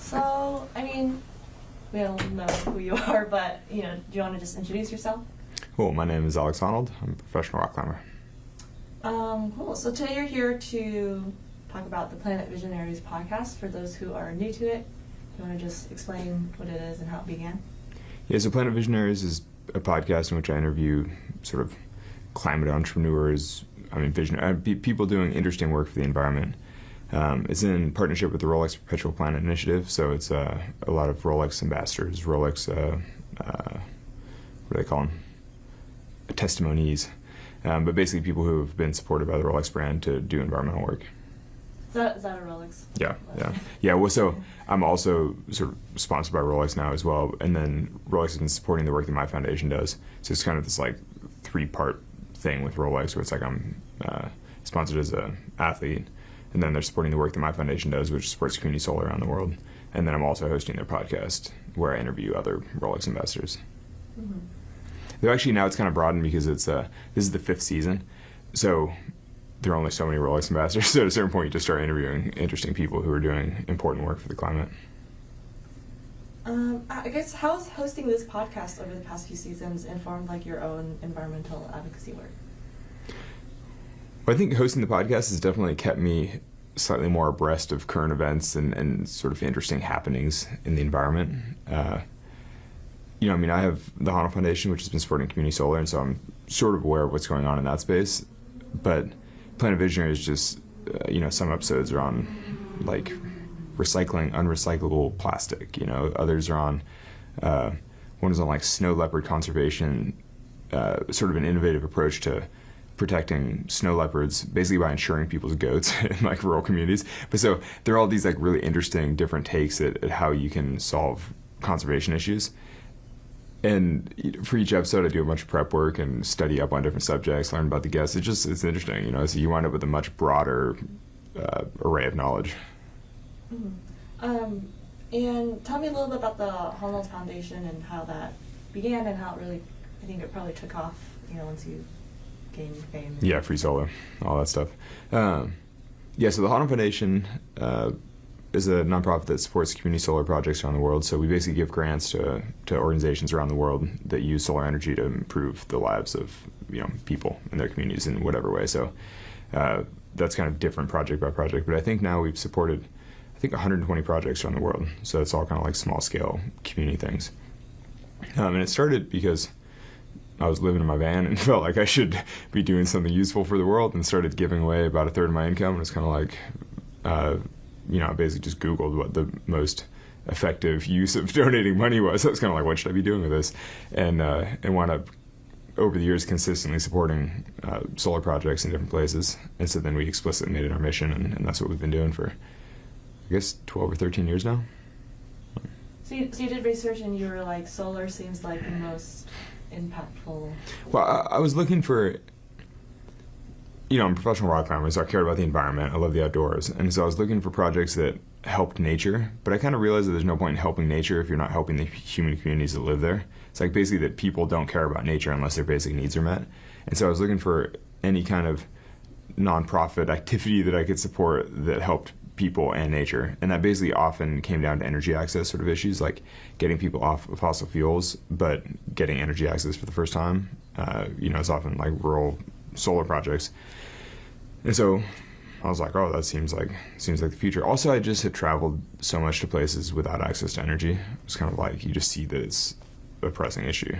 So, I mean, we don't know who you are, but, do you want to just introduce yourself? Cool, my name is Alex Honnold. I'm a professional rock climber. Cool. So today you're here to talk about the Planet Visionaries podcast. For those who are new to it, you want to just explain what it is and how it began? Yeah, so Planet Visionaries is a podcast in which I interview sort of climate entrepreneurs, people doing interesting work for the environment. It's in partnership with the Rolex Perpetual Planet Initiative, so it's a lot of Rolex ambassadors, Rolex, what do they call them? Testimonies, but basically people who have been supported by the Rolex brand to do environmental work. Is that a Rolex? Yeah. Well, so I'm also sort of sponsored by Rolex now as well, and then Rolex has been supporting the work that my foundation does. So it's kind of this like 3-part thing with Rolex, where it's like I'm sponsored as an athlete, and then they're supporting the work that my foundation does, which supports community solar around the world, and then I'm also hosting their podcast where I interview other Rolex ambassadors. Mm-hmm. Though actually now it's kind of broadened because it's this is the 5th season, so there are only so many Rolex ambassadors. So at a certain point, you just start interviewing interesting people who are doing important work for the climate. I guess how's hosting this podcast over the past few seasons informed like your own environmental advocacy work? Well, I think hosting the podcast has definitely kept me slightly more abreast of current events and sort of interesting happenings in the environment. I have the Honnold Foundation, which has been supporting community solar, and so I'm sort of aware of what's going on in that space. But Planet Visionaries just, some episodes are on, like, recycling unrecyclable plastic. Others are on, one is on, like, snow leopard conservation, sort of an innovative approach to protecting snow leopards, basically by insuring people's goats in, like, rural communities. But so there are all these, like, really interesting different takes at how you can solve conservation issues. And for each episode, I do a bunch of prep work and study up on different subjects, learn about the guests. It's interesting, so you wind up with a much broader array of knowledge. Mm-hmm. And tell me a little bit about the Honnold Foundation and how that began and how it really, I think it probably took off, once you gained fame. Yeah, free solar, all that stuff. So the Honnold Foundation is a nonprofit that supports community solar projects around the world. So we basically give grants to organizations around the world that use solar energy to improve the lives of people in their communities in whatever way. So that's kind of different project by project. But I think now we've supported 120 projects around the world. So it's all kind of like small scale community things. And it started because I was living in my van and felt like I should be doing something useful for the world, and started giving away about 1/3 of my income. And it's kind of like, I basically just Googled what the most effective use of donating money was. I was kind of like, what should I be doing with this? And wound up, over the years, consistently supporting solar projects in different places. And so then we explicitly made it our mission, and that's what we've been doing for, I guess, 12 or 13 years now. So you did research and you were like, solar seems like the most impactful. Well, I was looking for, I'm a professional rock climber, so I cared about the environment. I love the outdoors. And so I was looking for projects that helped nature, but I kind of realized that there's no point in helping nature if you're not helping the human communities that live there. It's like basically that people don't care about nature unless their basic needs are met. And so I was looking for any kind of nonprofit activity that I could support that helped people and nature. And that basically often came down to energy access sort of issues, like getting people off of fossil fuels, but getting energy access for the first time. It's often like rural solar projects. And so I was like, oh, that seems like the future. Also, I just had traveled so much to places without access to energy. It's kind of like you just see that it's a pressing issue,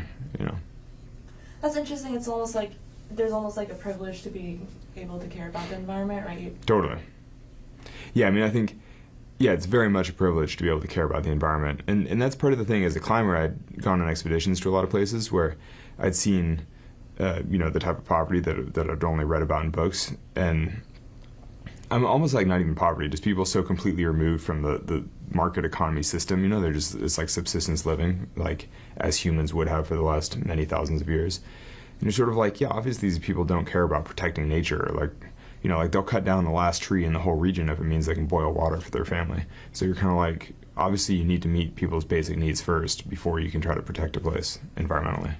That's interesting. It's almost like there's almost like a privilege to be able to care about the environment, right? Totally. Yeah, I think, it's very much a privilege to be able to care about the environment. And that's part of the thing. As a climber, I'd gone on expeditions to a lot of places where I'd seen the type of poverty that I'd only read about in books. And I'm almost like not even poverty, just people so completely removed from the market economy system. They're just, it's like subsistence living, like as humans would have for the last many thousands of years. And you're sort of like, yeah, obviously these people don't care about protecting nature. Like they'll cut down the last tree in the whole region if it means they can boil water for their family. So you're kind of like, obviously you need to meet people's basic needs first before you can try to protect a place environmentally.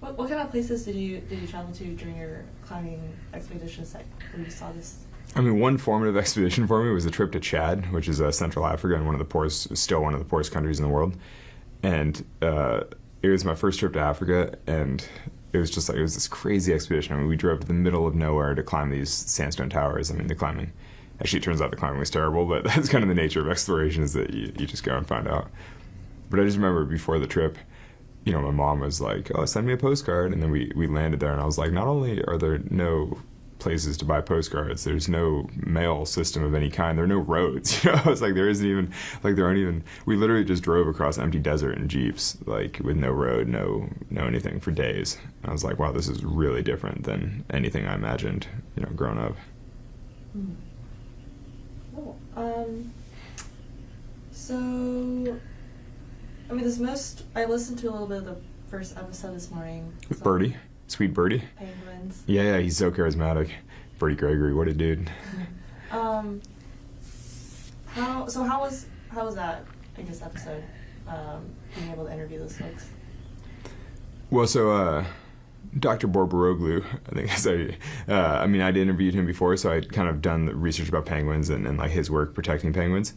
What kind of places did you travel to during your climbing expeditions that where you saw this I mean, one formative expedition for me was the trip to Chad, which is Central Africa and still one of the poorest countries in the world. And it was my first trip to Africa, and it was this crazy expedition. I mean, we drove to the middle of nowhere to climb these sandstone towers. I mean, actually, it turns out the climbing was terrible, but that's kind of the nature of exploration, is that you just go and find out. But I just remember before the trip, my mom was like, "Oh, send me a postcard," and then we landed there, and I was like, not only are there no places to buy postcards, there's no mail system of any kind, there are no roads. I was like, we literally just drove across empty desert in jeeps, like with no road, no anything for days. And I was like, wow, this is really different than anything I imagined, growing up. Cool. So, I mean, I listened to a little bit of the first episode this morning. With Birdie? Sweet Birdie? Penguins. Yeah, he's so charismatic. Birdie Gregory, what a dude. How was that, I guess, episode, being able to interview those folks? Well, so Dr. Borboroglu, I think I'd interviewed him before, so I'd kind of done the research about penguins and like his work protecting penguins.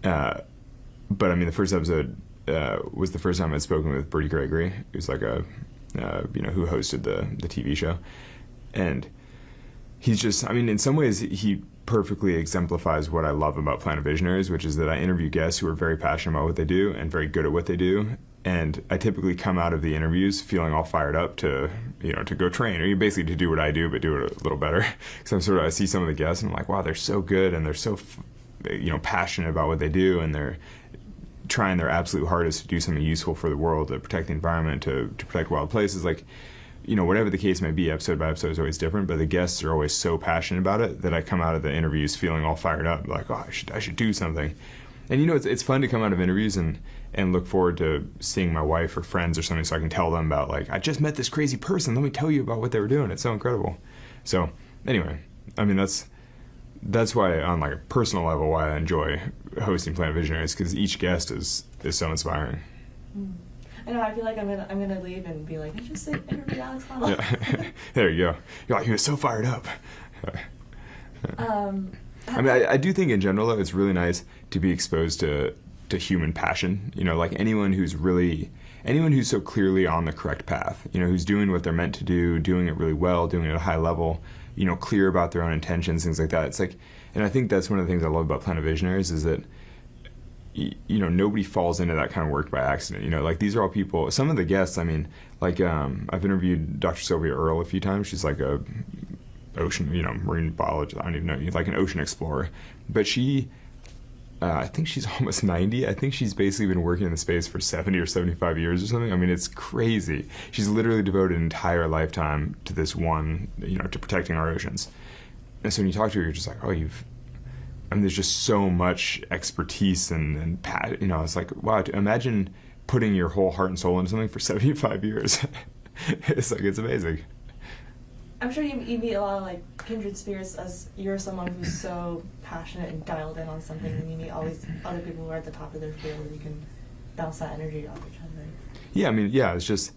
But I mean, the first episode was the first time I'd spoken with Birdie Gregory, who's like who hosted the TV show. And he's just, I mean, in some ways, he perfectly exemplifies what I love about Planet Visionaries, which is that I interview guests who are very passionate about what they do and very good at what they do. And I typically come out of the interviews feeling all fired up to go train, or basically to do what I do, but do it a little better. Because I see some of the guests and I'm like, wow, they're so good and they're so, passionate about what they do, and they're trying their absolute hardest to do something useful for the world, to protect the environment, to protect wild places. Like, whatever the case may be, episode by episode is always different, but the guests are always so passionate about it that I come out of the interviews feeling all fired up, like, oh, I should do something. And it's fun to come out of interviews and look forward to seeing my wife or friends or something, so I can tell them about, like, I just met this crazy person, let me tell you about what they were doing, it's so incredible. So anyway, I mean, that's why, on like a personal level, why I enjoy hosting Planet Visionaries, because each guest is so inspiring. I know, I feel like I'm gonna leave and be like, I just interviewed Alex Honnold. Yeah. There you go. You're like, he was so fired up. I mean, I do think in general, though, it's really nice to be exposed to human passion. Like anyone who's so clearly on the correct path, who's doing what they're meant to do, doing it really well, doing it at a high level, clear about their own intentions, things like that. It's like, and I think that's one of the things I love about Planet Visionaries is that, nobody falls into that kind of work by accident. Like these are all people, some of the guests, I mean, like, I've interviewed Dr. Sylvia Earle a few times. She's like a ocean, marine biologist, I don't even know, like an ocean explorer. But she, I think she's almost 90. I think she's basically been working in the space for 70 or 75 years or something. I mean, it's crazy. She's literally devoted an entire lifetime to this one, to protecting our oceans. And so when you talk to her, you're just like, oh, there's just so much expertise and it's like, wow, imagine putting your whole heart and soul into something for 75 years. It's amazing. I'm sure you meet a lot of like kindred spirits, as you're someone who's so passionate and dialed in on something, and you meet all these other people who are at the top of their field, and you can bounce that energy off each other. Yeah, I mean, it's just,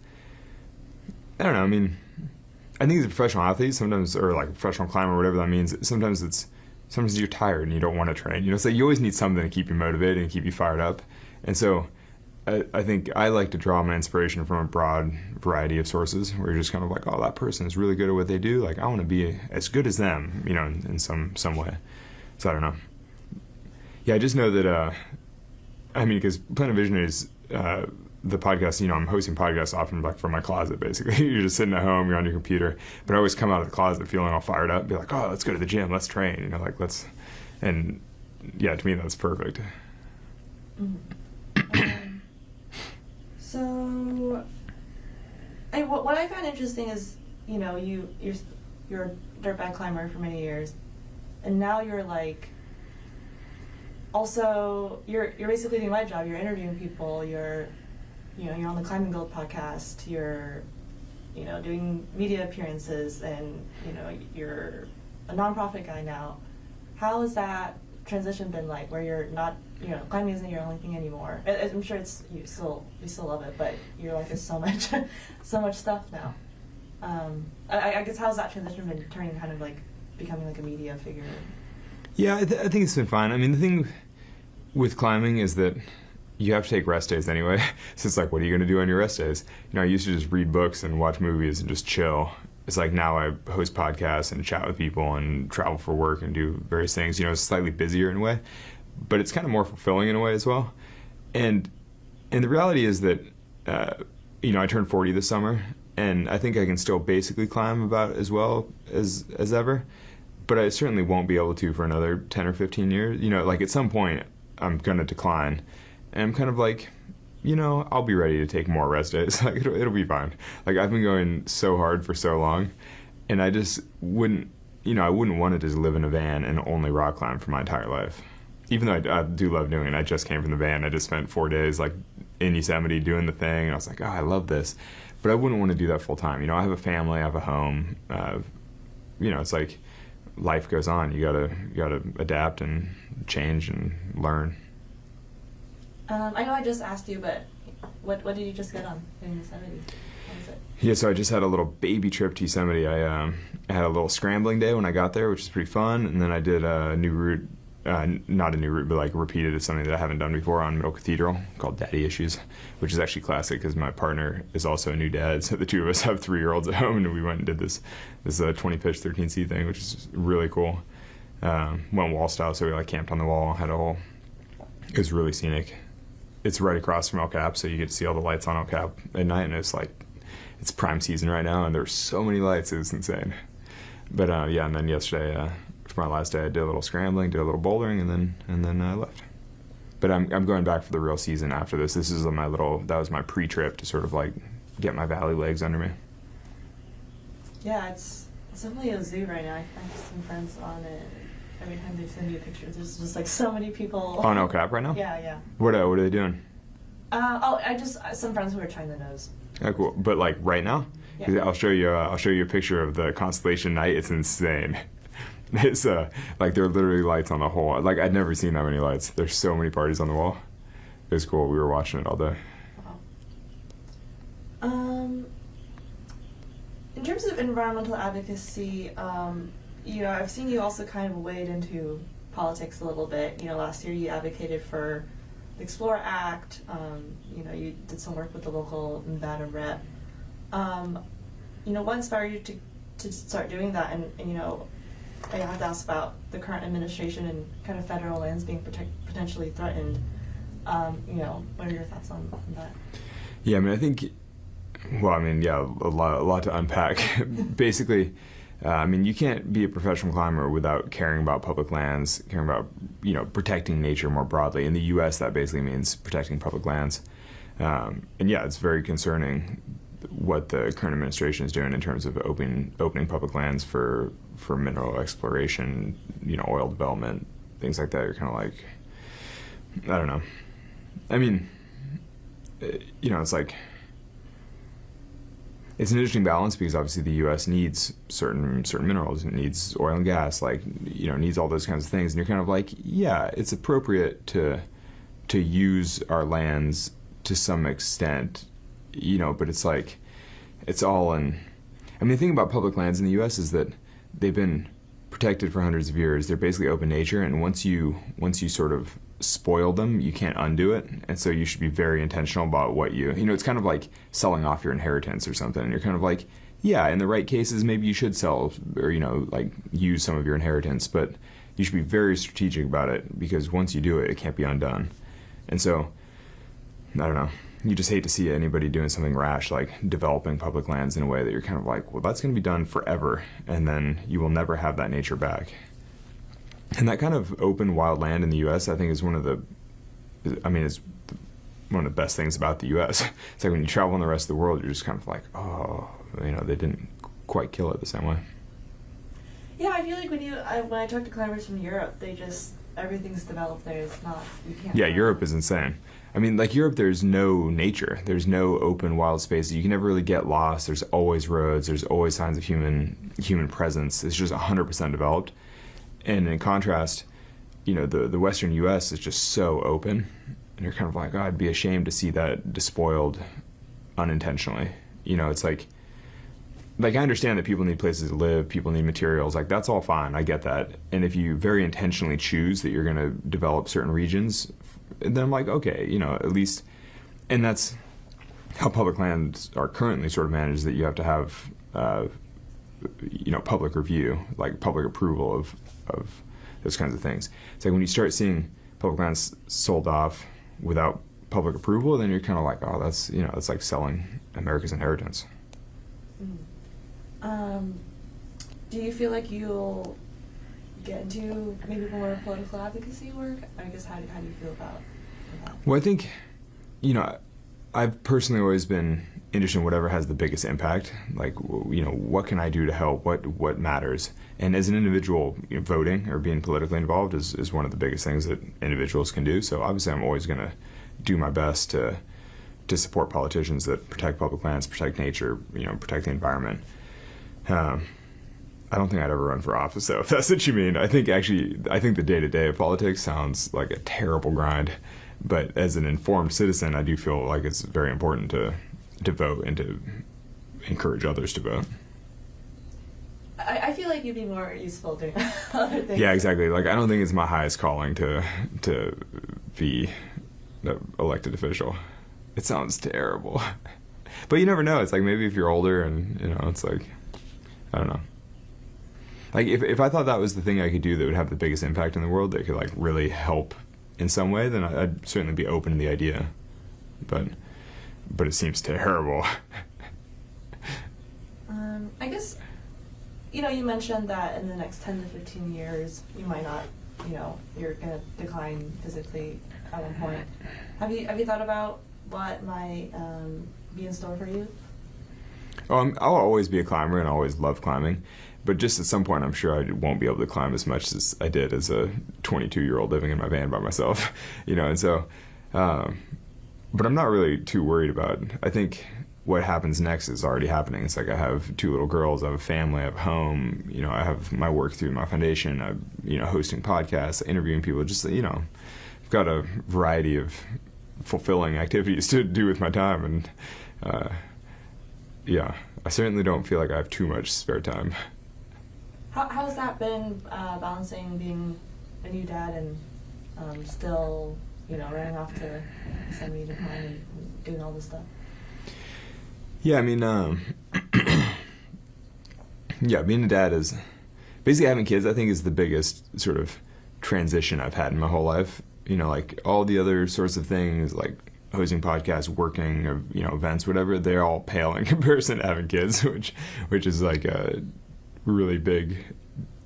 I don't know, I mean, I think as a professional athlete sometimes, or like a professional climber, whatever that means, sometimes you're tired and you don't want to train, so you always need something to keep you motivated and keep you fired up. And so I think I like to draw my inspiration from a broad variety of sources, where you're just kind of like, oh, that person is really good at what they do. Like, I want to be as good as them, in some way. So I don't know. Yeah, I just know that, because Planet Visionaries, the podcast, I'm hosting podcasts often like from my closet, basically. You're just sitting at home, you're on your computer. But I always come out of the closet feeling all fired up, be like, oh, let's go to the gym, let's train, and yeah, to me, that's perfect. So, what I found interesting is, you're a dirtbag climber for many years, and now you're like, also you're basically doing my job. You're interviewing people. You're on the Climbing Gold podcast. You're doing media appearances, and you're a nonprofit guy now. How has that transition been like, where you're not, climbing isn't your only thing anymore? I'm sure you still love it, but you're like, there's so much stuff now. I guess how's that transition been, turning kind of like becoming like a media figure? Yeah, I think it's been fine. I mean, the thing with climbing is that you have to take rest days anyway. So it's like, what are you going to do on your rest days? I used to just read books and watch movies and just chill. It's like now I host podcasts and chat with people and travel for work and do various things. It's slightly busier in a way, but it's kind of more fulfilling in a way as well. And the reality is that, I turned 40 this summer, and I think I can still basically climb about as well as ever, but I certainly won't be able to for another 10 or 15 years. Like at some point I'm going to decline, and I'm kind of like, I'll be ready to take more rest days. Like it'll be fine. Like I've been going so hard for so long, and I just wouldn't, I wouldn't want to just live in a van and only rock climb for my entire life. Even though I do love doing it. I just came from the van. I just spent 4 days like in Yosemite doing the thing, and I was like, I love this. But I wouldn't want to do that full time. I have a family, I have a home. It's like life goes on. You gotta adapt and change and learn. I know I just asked you, but what did you just get on in Yosemite? What was it? Yeah, so I just had a little baby trip to Yosemite. I had a little scrambling day when I got there, which was pretty fun, and then I did a new route. Not a new route, but like repeated it, something that I haven't done before on Middle Cathedral called Daddy Issues, which is actually classic because my partner is also a new dad. So the two of us have 3-year-olds at home, and we went and did this 20-pitch 13C thing, which is really cool. Went wall style, so we like camped on the wall, it was really scenic. It's right across from El Cap, so you get to see all the lights on El Cap at night, and it's prime season right now, and there's so many lights, it was insane. But and then yesterday, for my last day, I did a little scrambling, did a little bouldering, and then I left. But I'm going back for the real season after this. This is that was my pre-trip to sort of like get my valley legs under me. Yeah, it's definitely a zoo right now. I find some friends on it. Every time they send me pictures, there's just like so many people. On El Cap right now? Yeah. What are they doing? Some friends who are trying the nose. Oh, cool. But like right now? Yeah. I'll show you a picture of the constellation night. It's insane. It's like there are literally lights on the whole. Like I'd never seen that many lights. There's so many parties on the wall. It was cool. We were watching it all day. Wow. In terms of environmental advocacy, I've seen you also kind of wade into politics a little bit. Last year you advocated for the Explore Act. You did some work with the local Nevada rep. What inspired you to start doing that? And I have to ask about the current administration and kind of federal lands being potentially threatened. What are your thoughts on that? Yeah, I think, a lot to unpack. Basically, you can't be a professional climber without caring about public lands, caring about, protecting nature more broadly. In the U.S., that basically means protecting public lands. It's very concerning what the current administration is doing in terms of opening public lands for mineral exploration, oil development, things like that. You're kind of like, I don't know. It's like, it's an interesting balance because obviously the U.S. needs certain minerals. It needs needs all those kinds of things. And you're kind of like, yeah, it's appropriate to use our lands to some extent, but it's like, it's all in. The thing about public lands in the U.S. is that they've been protected for hundreds of years. They're basically open nature, and once you sort of spoil them, you can't undo it. And so you should be very intentional about what it's kind of like selling off your inheritance or something. And you're kind of like, yeah, in the right cases, maybe you should sell or, use some of your inheritance, but you should be very strategic about it because once you do it, it can't be undone. And so, I don't know. You just hate to see anybody doing something rash, like developing public lands in a way that you're kind of like, well, that's going to be done forever, and then you will never have that nature back. And that kind of open wild land in the U.S., I think, is one of the best things about the U.S. It's like when you travel in the rest of the world, you're just kind of like, oh, they didn't quite kill it the same way. Yeah, I feel like when I talk to climbers from Europe, everything's developed there. It's not, you can't. Yeah, Europe is insane. Europe, there's no nature. There's no open wild spaces. You can never really get lost. There's always roads. There's always signs of human presence. It's just 100% developed. And in contrast, the Western U.S. is just so open. And you're kind of like, oh, I'd be ashamed to see that despoiled unintentionally. It's like, like, I understand that people need places to live, people need materials, like, that's all fine, I get that. And if you very intentionally choose that you're going to develop certain regions, then I'm like, okay, you know, at least, and that's how public lands are currently sort of managed, that you have to have, you know, public review, like public approval of those kinds of things. It's like when you start seeing public lands sold off without public approval, then you're kind of like, oh, that's, you know, it's like selling America's inheritance. Do you feel like you'll get into maybe more political advocacy work? I guess how do you feel about that? Well, I think, you know, I've personally always been interested in whatever has the biggest impact. Like, you know, what can I do to help? What matters? And as an individual, you know, voting or being politically involved is one of the biggest things that individuals can do. So obviously, I'm always going to do my best to support politicians that protect public lands, protect nature, you know, protect the environment. I don't think I'd ever run for office, though, if that's what you mean. I think the day-to-day of politics sounds like a terrible grind. But as an informed citizen, I do feel like it's very important to vote and to encourage others to vote. I feel like you'd be more useful doing other things. Yeah, exactly. Like, I don't think it's my highest calling to be an elected official. It sounds terrible. But you never know. It's like, maybe if you're older and, you know, it's like, I don't know. Like, if I thought that was the thing I could do that would have the biggest impact in the world, that could, like, really help in some way, then I'd certainly be open to the idea. But it seems terrible. I guess, you know, you mentioned that in the next 10 to 15 years, you might not, you know, you're going to decline physically at one point. Have you thought about what might be in store for you? I'll always be a climber and always love climbing. But just at some point, I'm sure I won't be able to climb as much as I did as a 22-year-old living in my van by myself, you know. And so, but I'm not really too worried about it. I think what happens next is already happening. It's like I have 2 little girls, I have a family, I have a home, you know, I have my work through my foundation, I'm, you know, hosting podcasts, interviewing people, just, you know, I've got a variety of fulfilling activities to do with my time. And, yeah, I certainly don't feel like I have too much spare time. How's that been, balancing being a new dad and still, you know, running off to Yosemite to climb and doing all this stuff? Yeah, I mean, yeah, being a dad is basically, having kids, I think, is the biggest sort of transition I've had in my whole life. You know, like all the other sorts of things, like hosting podcasts, working, or, you know, events, whatever, they're all pale in comparison to having kids, which is like a really big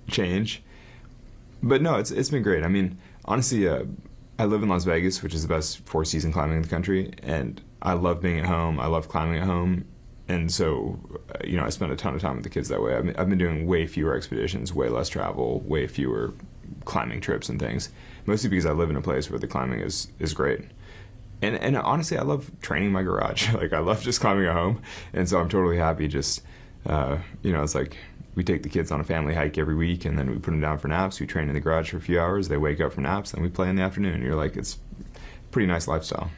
change. But no, it's been great. I mean, honestly, I live in Las Vegas, which is the best 4-season climbing in the country, and I love being at home. I love climbing at home, and so, you know, I spend a ton of time with the kids that way. I've been doing way fewer expeditions, way less travel, way fewer climbing trips and things, mostly because I live in a place where the climbing is great. And honestly, I love training in my garage. Like, I love just climbing at home, and so I'm totally happy just, you know, it's like we take the kids on a family hike every week, and then we put them down for naps. We train in the garage for a few hours. They wake up from naps, and we play in the afternoon. You're like, it's a pretty nice lifestyle.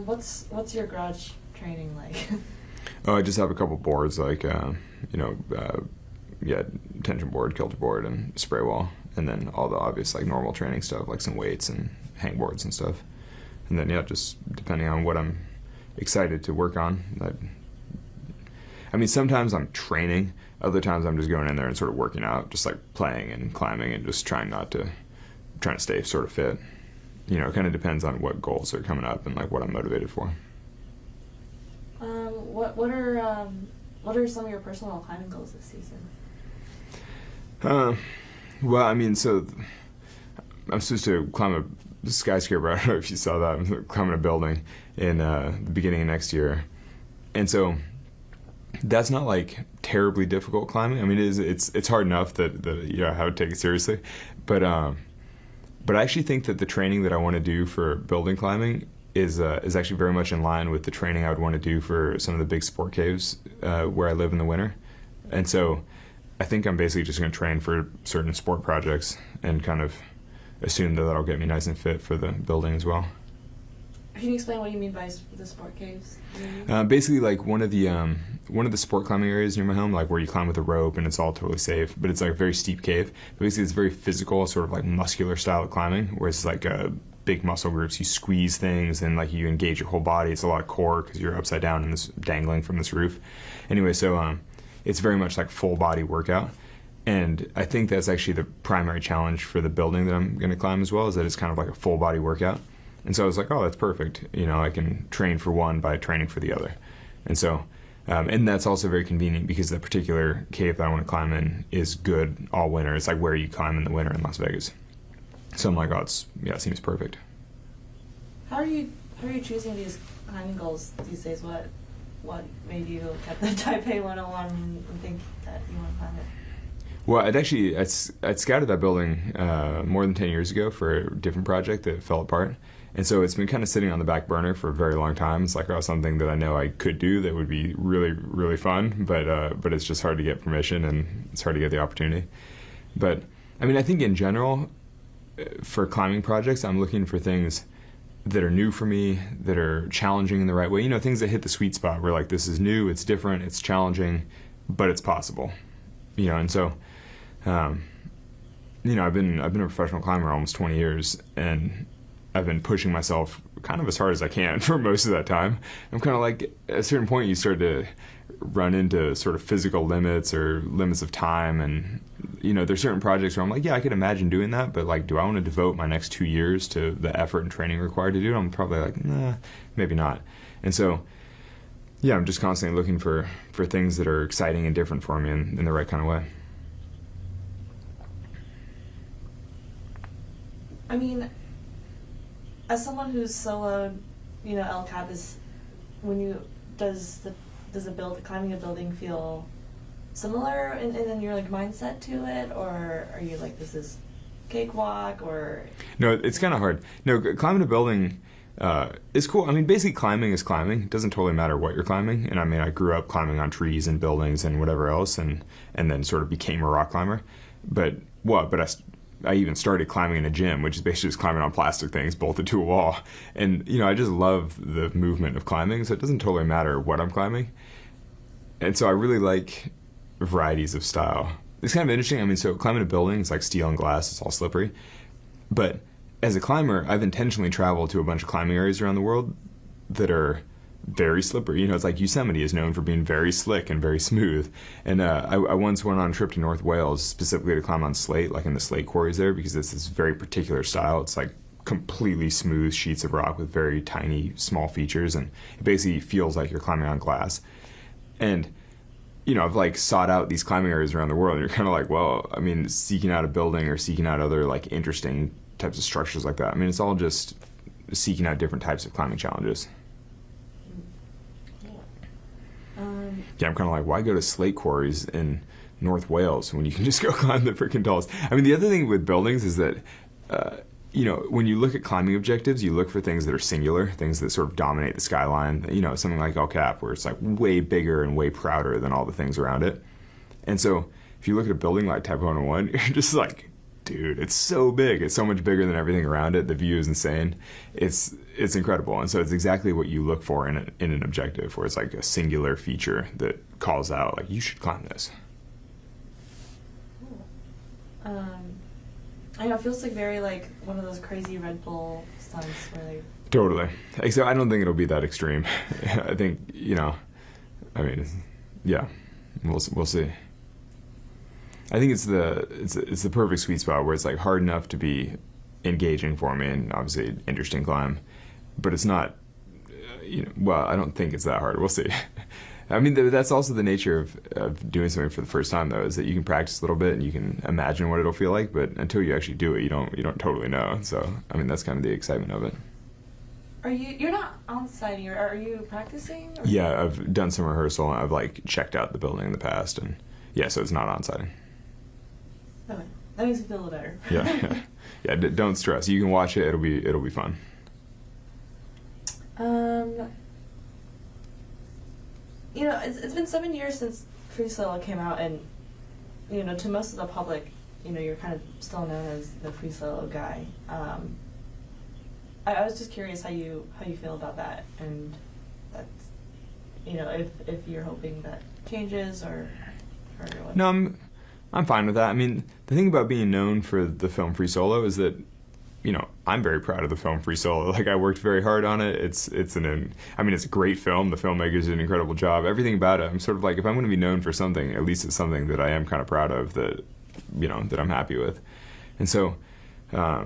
What's your garage training like? Oh, I just have a couple boards, like, you know, yeah, tension board, kilter board, and spray wall, and then all the obvious, like, normal training stuff, like some weights and hang boards and stuff. And then, yeah, just depending on what I'm excited to work on. I mean, sometimes I'm training, other times I'm just going in there and sort of working out, just like playing and climbing and just trying to stay sort of fit. You know, it kind of depends on what goals are coming up and, like, what I'm motivated for. What are some of your personal climbing goals this season? Well, I mean, so I'm supposed to climb a skyscraper. I don't know if you saw that. I'm climbing a building in the beginning of next year, and so that's not, like, terribly difficult climbing. I mean, it's hard enough that you know, I would take it seriously, but I actually think that the training that I want to do for building climbing is actually very much in line with the training I would want to do for some of the big sport caves where I live in the winter. And so I think I'm basically just going to train for certain sport projects and kind of assume that that'll get me nice and fit for the building as well. Can you explain what you mean by the sport caves? Basically, like one of the sport climbing areas near my home, like where you climb with a rope and it's all totally safe, but it's like a very steep cave. Basically, it's very physical, sort of like muscular style of climbing, where it's like big muscle groups. You squeeze things and like you engage your whole body. It's a lot of core because you're upside down and this dangling from this roof. Anyway, so it's very much like full body workout. And I think that's actually the primary challenge for the building that I'm going to climb as well, is that it's kind of like a full body workout. And so I was like, oh, that's perfect. You know, I can train for one by training for the other. And so, and that's also very convenient because the particular cave that I want to climb in is good all winter. It's like where you climb in the winter in Las Vegas. So I'm like, oh, it seems perfect. How are you choosing these climbing goals these days? What made you look at the Taipei 101 and think that you want to climb it? Well, I'd scouted that building more than 10 years ago for a different project that fell apart. And so it's been kind of sitting on the back burner for a very long time. It's like, oh, something that I know I could do that would be really, really fun, but it's just hard to get permission and it's hard to get the opportunity. But, I mean, I think in general, for climbing projects, I'm looking for things that are new for me, that are challenging in the right way. You know, things that hit the sweet spot where, like, this is new, it's different, it's challenging, but it's possible. You know, and so, you know, I've been a professional climber almost 20 years, and I've been pushing myself kind of as hard as I can for most of that time. I'm kind of like, at a certain point, you start to run into sort of physical limits or limits of time. And, you know, there's certain projects where I'm like, yeah, I could imagine doing that, but like, do I want to devote my next 2 years to the effort and training required to do it? I'm probably like, nah, maybe not. And so, yeah, I'm just constantly looking for things that are exciting and different for me in the right kind of way. I mean, as someone who's soloed, you know, El Cap is, does climbing a building feel similar in your like mindset to it, or are you like, this is cakewalk, or? No, it's kind of hard. No, climbing a building is cool. I mean, basically climbing is climbing. It doesn't totally matter what you're climbing. And I mean, I grew up climbing on trees and buildings and whatever else, and then sort of became a rock climber. But I even started climbing in a gym, which is basically just climbing on plastic things bolted to a wall. And, you know, I just love the movement of climbing, so it doesn't totally matter what I'm climbing. And so I really like varieties of style. It's kind of interesting. I mean, so climbing a building, it's like steel and glass, it's all slippery. But as a climber, I've intentionally traveled to a bunch of climbing areas around the world that are very slippery. You know, it's like Yosemite is known for being very slick and very smooth. And I once went on a trip to North Wales specifically to climb on slate, like in the slate quarries there, because it's this very particular style. It's like completely smooth sheets of rock with very tiny, small features, and it basically feels like you're climbing on glass. And, you know, I've like sought out these climbing areas around the world, and you're kind of like, well, I mean, seeking out a building or seeking out other like interesting types of structures like that. I mean, it's all just seeking out different types of climbing challenges. Yeah, I'm kind of like, why go to slate quarries in North Wales when you can just go climb the freaking tallest? I mean, the other thing with buildings is that, you know, when you look at climbing objectives, you look for things that are singular, things that sort of dominate the skyline. You know, something like El Cap, where it's like way bigger and way prouder than all the things around it. And so if you look at a building like Taipei 101, you're just like, dude, it's so big. It's so much bigger than everything around it. The view is insane. It's incredible. And so it's exactly what you look for in an objective, where it's like a singular feature that calls out, like, you should climb this. Cool. I know, it feels like very like one of those crazy Red Bull stunts where they... Totally. Except I don't think it'll be that extreme. I think, you know, I mean, yeah, we'll see. I think it's the perfect sweet spot where it's like hard enough to be engaging for me and obviously an interesting climb, but it's not, you know, well, I don't think it's that hard. We'll see. I mean, that's also the nature of doing something for the first time, though, is that you can practice a little bit and you can imagine what it'll feel like, but until you actually do it, you don't totally know. So, I mean, that's kind of the excitement of it. You're not on sighting, or are you practicing? Or? Yeah, I've done some rehearsal and I've like checked out the building in the past, and yeah, so it's not on sighting. Okay, that makes me feel a little better. Yeah. Don't stress. You can watch it. It'll be fun. You know, it's been 7 years since Free Solo came out, and you know, to most of the public, you know, you're kind of still known as the Free Solo guy. I was just curious how you feel about that, and that's, you know, if you're hoping that changes or what. No, I'm fine with that. I mean, the thing about being known for the film Free Solo is that, you know, I'm very proud of the film Free Solo. Like, I worked very hard on it. It's a great film. The filmmakers did an incredible job. Everything about it, I'm sort of like, if I'm going to be known for something, at least it's something that I am kind of proud of, that, you know, that I'm happy with. And so, I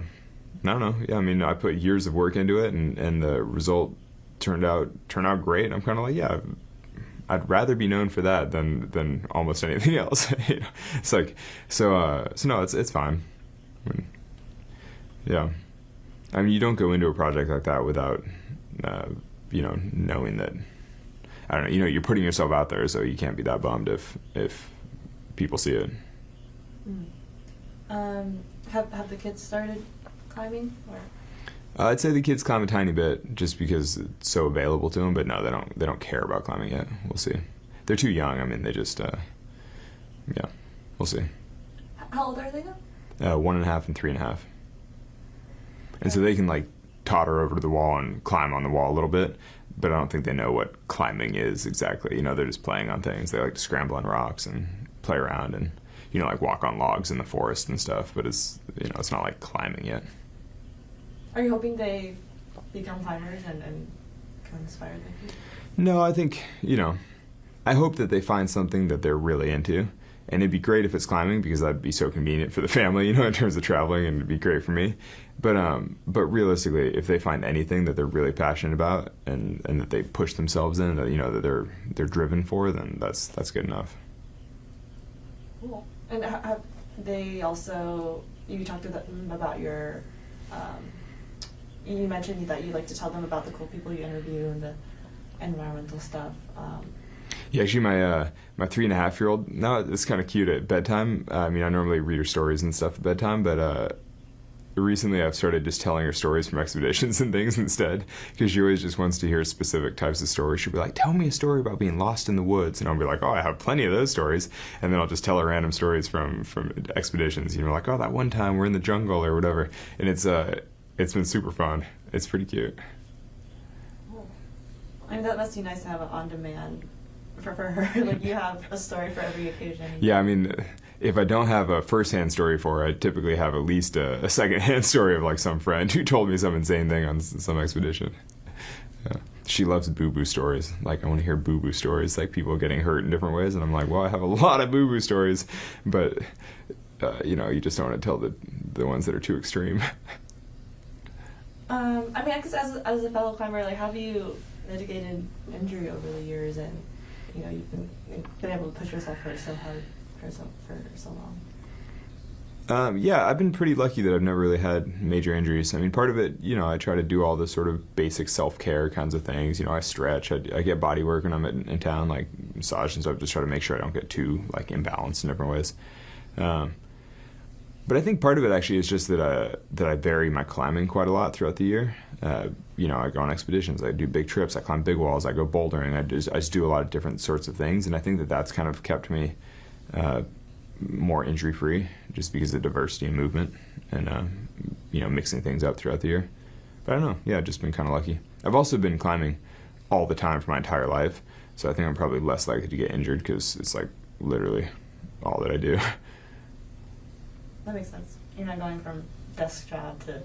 don't know. Yeah, I mean, I put years of work into it, and the result turned out great. I'm kind of like, yeah, I'd rather be known for that than almost anything else. You know? It's like, so no, it's fine. I mean, yeah, I mean, you don't go into a project like that without, you know, knowing that, I don't know, you know, you're putting yourself out there, so you can't be that bummed if people see it. Have the kids started climbing, or? I'd say the kids climb a tiny bit just because it's so available to them, but no, they don't care about climbing yet. We'll see. They're too young. I mean, they just, yeah, we'll see. How old are they now? 1.5 and 3.5. And so they can, like, totter over to the wall and climb on the wall a little bit, but I don't think they know what climbing is exactly. You know, they're just playing on things. They like to scramble on rocks and play around and, you know, like walk on logs in the forest and stuff, but it's, you know, it's not like climbing yet. Are you hoping they become climbers and can inspire them? No, I think, you know, I hope that they find something that they're really into. And it'd be great if it's climbing, because that'd be so convenient for the family, you know, in terms of traveling, and it'd be great for me. But realistically, if they find anything that they're really passionate about and that they push themselves in, that, you know, that they're driven for, then that's good enough. Cool. And have they also, you talked to them about your, you mentioned that you like to tell them about the cool people you interview and the environmental stuff. Yeah, actually, my 3.5-year-old, now it's kind of cute at bedtime. I mean, I normally read her stories and stuff at bedtime, but recently I've started just telling her stories from expeditions and things instead, because she always just wants to hear specific types of stories. She'll be like, tell me a story about being lost in the woods. And I'll be like, oh, I have plenty of those stories. And then I'll just tell her random stories from expeditions. You know, like, oh, that one time we're in the jungle or whatever. And it's been super fun. It's pretty cute. Cool. I mean, that must be nice to have an on-demand for her. Like, you have a story for every occasion. Yeah, I mean, if I don't have a first-hand story for her, I typically have at least a second-hand story of, like, some friend who told me some insane thing on some expedition. Yeah. She loves boo-boo stories. Like, I want to hear boo-boo stories, like people getting hurt in different ways. And I'm like, well, I have a lot of boo-boo stories, but, you know, you just don't want to tell the ones that are too extreme. I mean, I guess as a fellow climber, like, how have you mitigated injury over the years, and, you know, you've been able to push yourself for so hard for so long? Yeah, I've been pretty lucky that I've never really had major injuries. I mean, part of it, you know, I try to do all the sort of basic self-care kinds of things. You know, I stretch, I get body work when I'm in town, like massage and stuff, just try to make sure I don't get too, like, imbalanced in different ways. But I think part of it actually is just that I vary my climbing quite a lot throughout the year. You know, I go on expeditions, I do big trips, I climb big walls, I go bouldering, I just do a lot of different sorts of things, and I think that that's kind of kept me more injury-free, just because of diversity and movement and, you know, mixing things up throughout the year. But I don't know, yeah, I've just been kind of lucky. I've also been climbing all the time for my entire life, so I think I'm probably less likely to get injured because it's, like, literally all that I do. That makes sense. You're not going from desk job to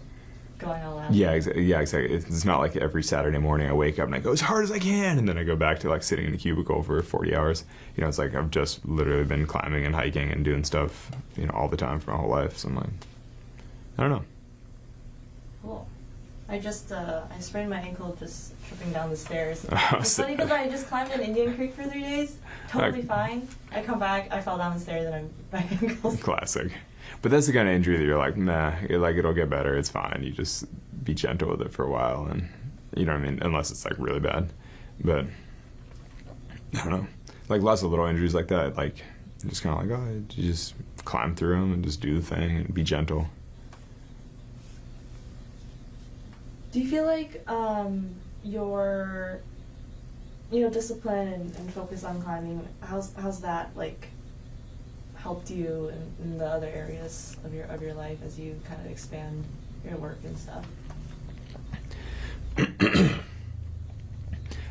going all out. Yeah, exactly. It's not like every Saturday morning I wake up and I go as hard as I can, and then I go back to, like, sitting in a cubicle for 40 hours. You know, it's like I've just literally been climbing and hiking and doing stuff, you know, all the time for my whole life. So I'm like, I don't know. Cool. I just I sprained my ankle just tripping down the stairs. Oh, It's funny because I just climbed in Indian Creek for 3 days, totally fine. I come back, I fell down the stairs, and my ankle's Classic. But that's the kind of injury that you're like, nah, it'll get better, it's fine. You just be gentle with it for a while, and, you know what I mean, unless it's, like, really bad. But I don't know, like, lots of little injuries like that, like, just kind of like, oh, you just climb through them and just do the thing and be gentle. Do you feel like your, you know, discipline and focus on climbing, how's that, like, helped you in the other areas of your life as you kind of expand your work and stuff?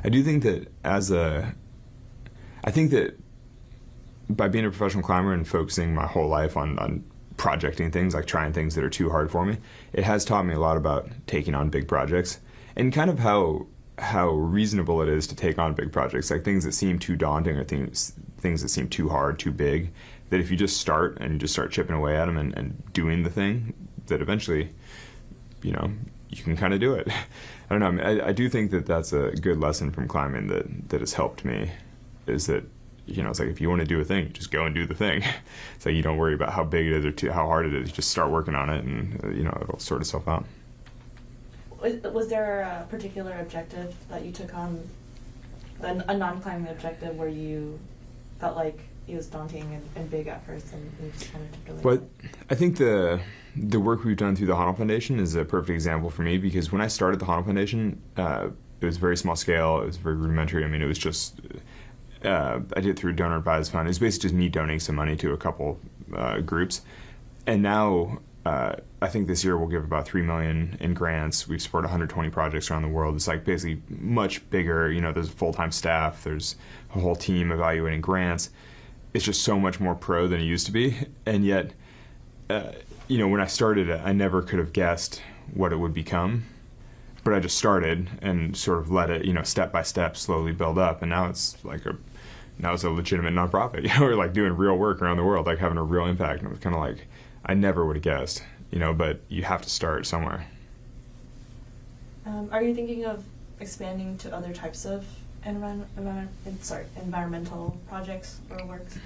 I do think that I think that by being a professional climber and focusing my whole life on projecting things, like trying things that are too hard for me, it has taught me a lot about taking on big projects and kind of how reasonable it is to take on big projects, like things that seem too daunting or things that seem too hard, too big, that if you just start and you just start chipping away at them and doing the thing, that eventually, you can kind of do it. I don't know. I do think that that's a good lesson from climbing that has helped me, is that, it's like if you want to do a thing, you just go and do the thing. It's like you don't worry about how big it is or how hard it is. You just start working on it and, it'll sort itself out. Was there a particular objective that you took on, a non-climbing objective, where you felt like it was daunting and big at first and you just wanted to delay it? I think the work we've done through the Honnold Foundation is a perfect example for me, because when I started the Honnold Foundation, it was very small scale. It was very rudimentary. I mean, it was just, I did it through a donor advised fund. It was basically just me donating some money to a couple groups. And now, I think this year we'll give about $3 million in grants. We've supported 120 projects around the world. It's like basically much bigger. There's a full-time staff. There's a whole team evaluating grants. It's just so much more pro than it used to be. And yet, when I started it, I never could have guessed what it would become. But I just started and sort of let it, step by step, slowly build up. And now it's a legitimate nonprofit. We're like doing real work around the world, like having a real impact. And it was kind of like, I never would have guessed, but you have to start somewhere. Are you thinking of expanding to other types of environmental projects or works?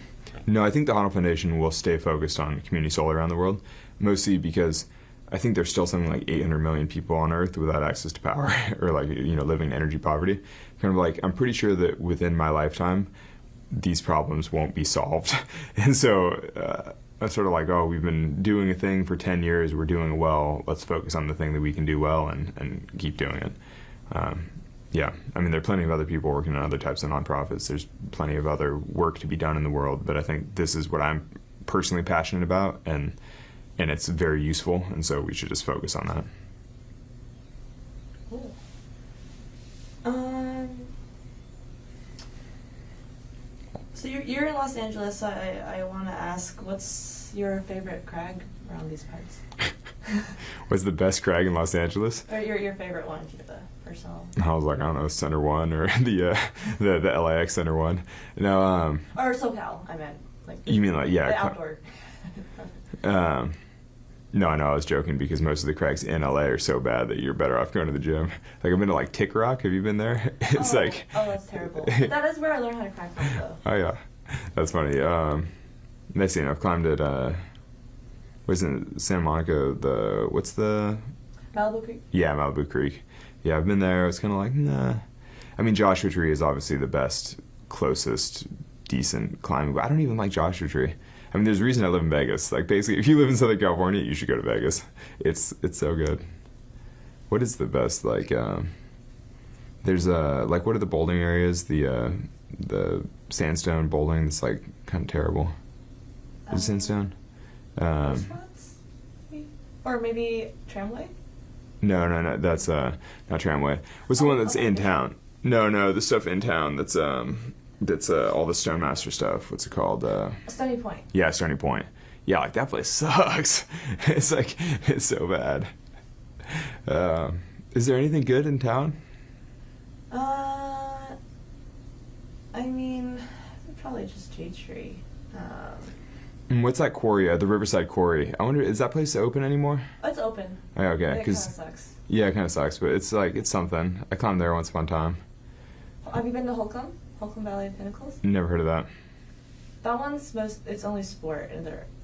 No, I think the Honnold Foundation will stay focused on community solar around the world, mostly because I think there's still something like 800 million people on Earth without access to power or living in energy poverty. Kind of like, I'm pretty sure that within my lifetime, these problems won't be solved. And so that's sort of like, we've been doing a thing for 10 years, we're doing it well, let's focus on the thing that we can do well and keep doing it. There are plenty of other people working on other types of nonprofits. There's plenty of other work to be done in the world, but I think this is what I'm personally passionate about, and it's very useful, and so we should just focus on that. Cool. So you're in Los Angeles. I want to ask, what's your favorite crag around these parts? What's the best crag in Los Angeles? Or your favorite one, the personal. I was like, I don't know, Center One or the LAX Center One. No. Or SoCal, I meant. You mean the outdoor. No, I know, I was joking, because most of the crags in LA are so bad that you're better off going to the gym. Like, I've been to Tick Rock. Have you been there? It's Oh, that's terrible. That is where I learned how to crack from, though. Oh yeah, that's funny. Next thing, I've climbed at wasn't Santa Monica, what's the Malibu Creek? Yeah, Malibu Creek. Yeah, I've been there. It's kind of like, nah. I mean, Joshua Tree is obviously the best, closest, decent climbing, but I don't even like Joshua Tree. I mean, there's a reason I live in Vegas. Like, basically, if you live in Southern California, you should go to Vegas. It's so good. What is the best? There's what are the bouldering areas? The sandstone bouldering that's kind of terrible. Is it sandstone? Spots? Or maybe Tramway? No. That's not Tramway. What's the one that's in town? No, the stuff in town that's all the Stonemaster stuff. What's it called? Stony Point. Yeah, Stony Point. Yeah, that place sucks. It's so bad. Is there anything good in town? I mean, probably just Jade Tree. What's that quarry? The Riverside Quarry. I wonder, is that place open anymore? It's open. Oh, okay. It kind of sucks. Yeah, it kind of sucks, but it's something. I climbed there once upon a time. Have you been to Holcomb? Holcomb Valley of Pinnacles? Never heard of that. That one's it's only sport,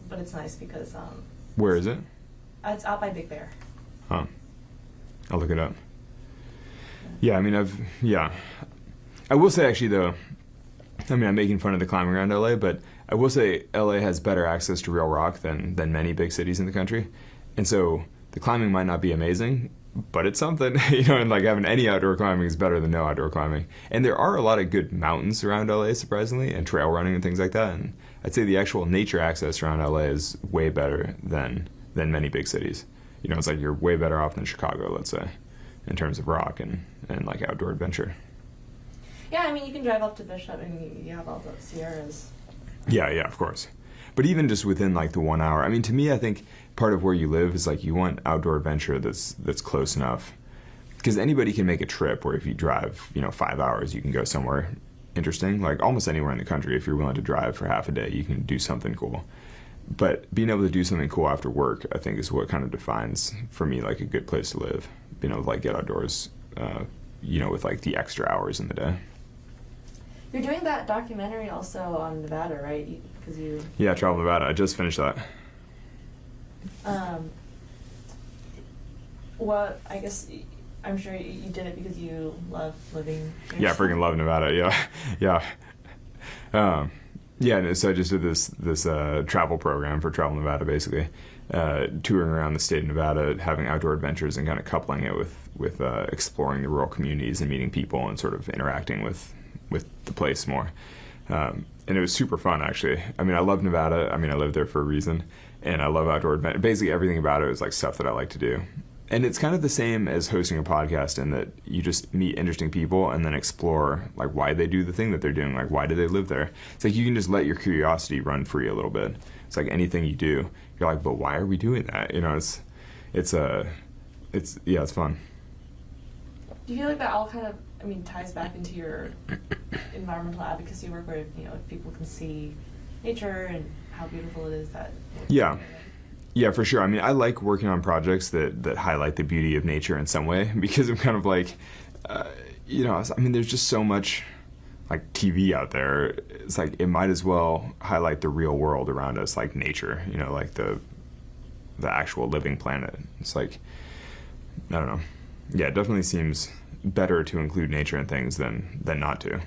but it's nice because Where is it? It's out by Big Bear. Huh. I'll look it up. Yeah, I mean, I will say, actually, though, I mean, I'm making fun of the climbing around LA, but I will say LA has better access to real rock than many big cities in the country. And so the climbing might not be amazing, but it's something, and having any outdoor climbing is better than no outdoor climbing. And there are a lot of good mountains around LA, surprisingly, and trail running and things like that. And I'd say the actual nature access around LA is way better than many big cities. It's you're way better off than Chicago, let's say. in terms of rock and like outdoor adventure. Yeah, I mean, you can drive up to Bishop and you have all the Sierras. Yeah, of course. But even just within like the 1 hour, I mean, to me, I think part of where you live is like you want outdoor adventure that's close enough, because anybody can make a trip where if you drive 5 hours, you can go somewhere interesting. Like almost anywhere in the country, if you're willing to drive for half a day, you can do something cool. But being able to do something cool after work, I think, is what kind of defines for me like a good place to live. Being able to like get outdoors, with like the extra hours in the day. You're doing that documentary also on Nevada, right? Yeah, Travel Nevada. I just finished that. Well, I guess I'm sure you did it because you love living. Yeah, I freaking love Nevada. Yeah. And so I just did this travel program for Travel Nevada, basically, touring around the state of Nevada, having outdoor adventures and kind of coupling it with exploring the rural communities and meeting people and sort of interacting with the place more. And it was super fun, actually. I mean, I love Nevada. I mean, I lived there for a reason, and I love outdoor adventure. Basically, everything about it is like stuff that I like to do. And it's kind of the same as hosting a podcast in that you just meet interesting people and then explore like why they do the thing that they're doing, like why do they live there. It's like you can just let your curiosity run free a little bit. It's like anything you do, you're like, but why are we doing that? It's fun. Do you feel like that all kind of, ties back into your environmental advocacy work where, if people can see nature and how beautiful it is that... Yeah, for sure. I mean, I like working on projects that highlight the beauty of nature in some way, because I'm kind of like, there's just so much like TV out there. It's like it might as well highlight the real world around us, like nature, like the actual living planet. It's like, I don't know. Yeah, it definitely seems better to include nature in things than not to.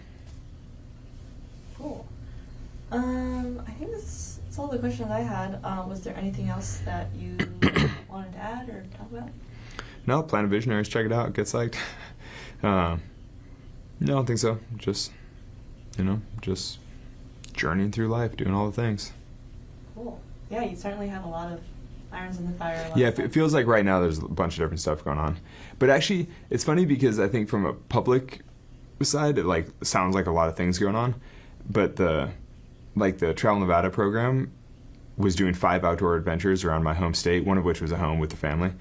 Cool. I think that's all the questions I had. Was there anything else that you wanted to add or talk about? No, Planet Visionaries, check it out. Get psyched. No, I don't think so. Just journeying through life, doing all the things. Cool. Yeah, you certainly have a lot of irons in the fire. Yeah, it feels like right now there's a bunch of different stuff going on. But actually, it's funny because I think from a public side, it like sounds like a lot of things going on. But the Travel Nevada program was doing 5 outdoor adventures around my home state, one of which was a home with the family.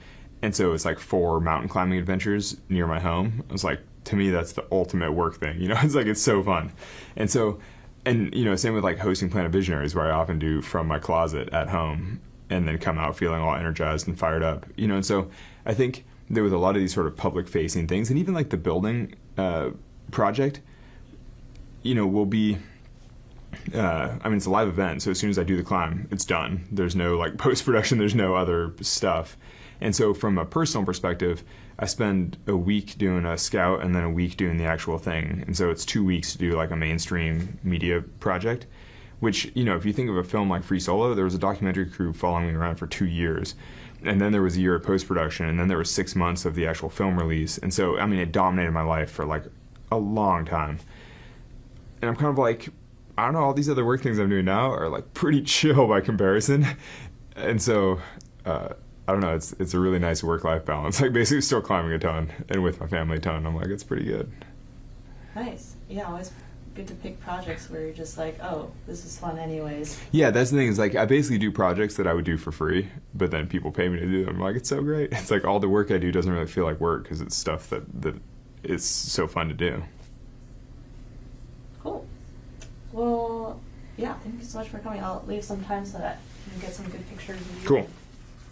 And so it's like 4 mountain climbing adventures near my home. It was like, to me, that's the ultimate work thing. It's like, it's so fun. And so, same with like hosting Planet Visionaries, where I often do from my closet at home and then come out feeling all energized and fired up. And so I think there was a lot of these sort of public facing things, and even like the building project, will be, it's a live event, so as soon as I do the climb, it's done. There's no like post-production, there's no other stuff. And so from a personal perspective, I spend a week doing a scout and then a week doing the actual thing. And so it's 2 weeks to do like a mainstream media project, which, if you think of a film like Free Solo, there was a documentary crew following me around for 2 years. And then there was a year of post-production, and then there was 6 months of the actual film release. And so, it dominated my life for like a long time. And I'm kind of like, I don't know, all these other work things I'm doing now are like pretty chill by comparison. And so, I don't know, it's a really nice work-life balance. Like basically still climbing a ton and with my family a ton. I'm like, it's pretty good. Nice. Yeah, always good to pick projects where you're just like, oh, this is fun anyways. Yeah, that's the thing, is like I basically do projects that I would do for free, but then people pay me to do them. I'm like, it's so great. It's like all the work I do doesn't really feel like work because it's stuff that is so fun to do. Cool. Well, yeah, thank you so much for coming. I'll leave some time so that you can get some good pictures of you. Cool.